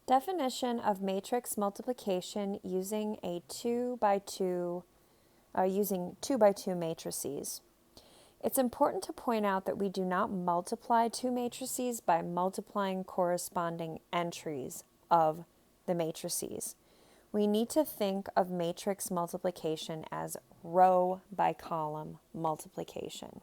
Definition of matrix multiplication using a 2 by 2 using 2 by 2 matrices. It's important to point out that we do not multiply two matrices by multiplying corresponding entries of the matrices. We need to think of matrix multiplication as row by column multiplication.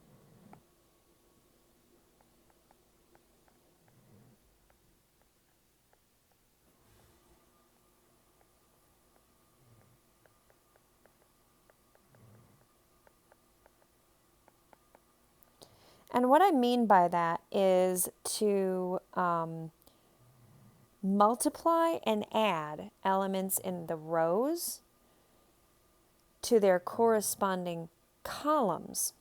And what I mean by that is to multiply and add elements in the rows to their corresponding columns.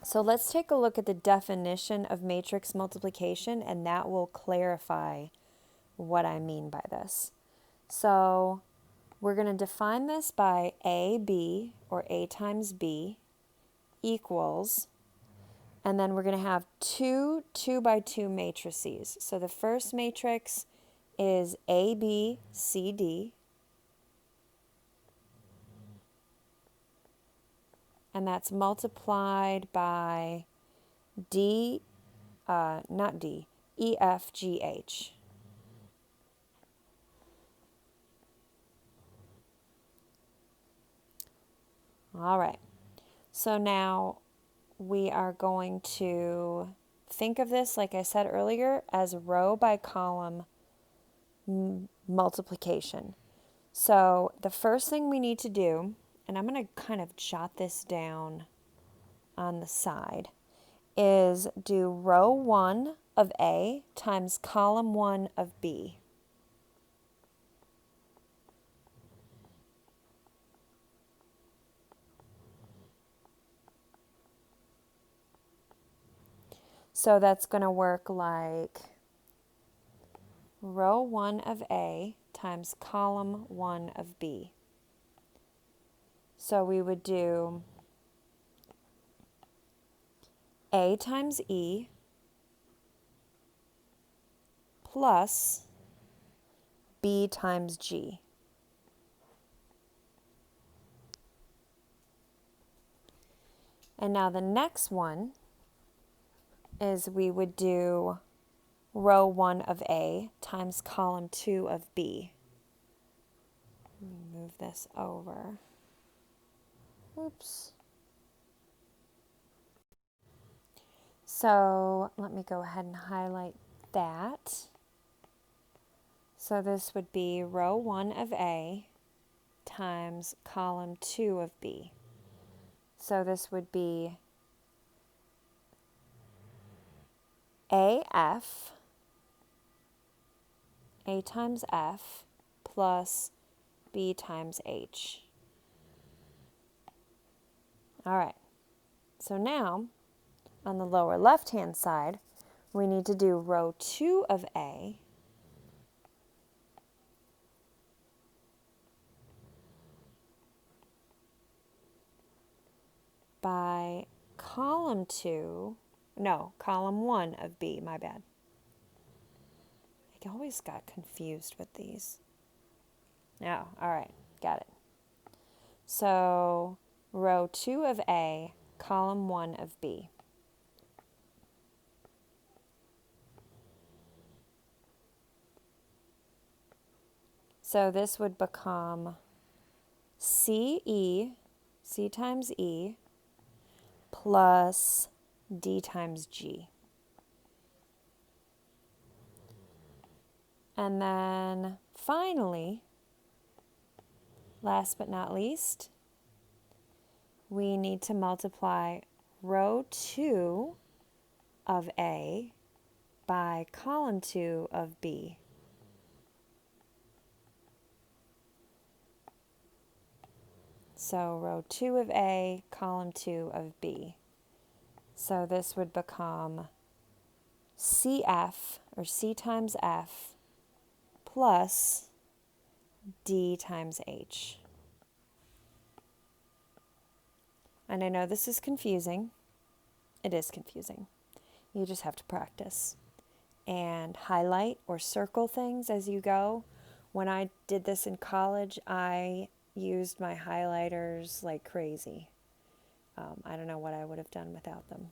So let's take a look at the definition of matrix multiplication, and that will clarify what I mean by this. So we're going to define this by AB, or A times B, equals, and then we're going to have two 2 by 2 matrices. So the first matrix is ABCD, and that's multiplied by EFGH. All right, so now we are going to think of this, like I said earlier, as row by column multiplication. So the first thing we need to do, and I'm going to kind of jot this down on the side, is do row 1 of A times column 1 of B. So that's going to work like row 1 of A times column 1 of B. So we would do A times E plus B times G. And now the next one is we would do row 1 of A times column 2 of B. Let me move this over. Oops. So let me go ahead and highlight that. So this would be row 1 of A times column 2 of B. So this would be AF, A times F, plus B times H. All right, so now on the lower left-hand side, we need to do row 2 of A by column 1 of B, my bad. I always got confused with these. Oh, all right, got it. So row 2 of A, column 1 of B. So this would become C times E, plus D times G. And then finally, last but not least, we need to multiply row 2 of A by column 2 of B. So row 2 of A, column 2 of B. So this would become CF, or C times F, plus D times H. And I know this is confusing. It is confusing. You just have to practice. and highlight or circle things as you go. When I did this in college, I used my highlighters like crazy. I don't know what I would have done without them.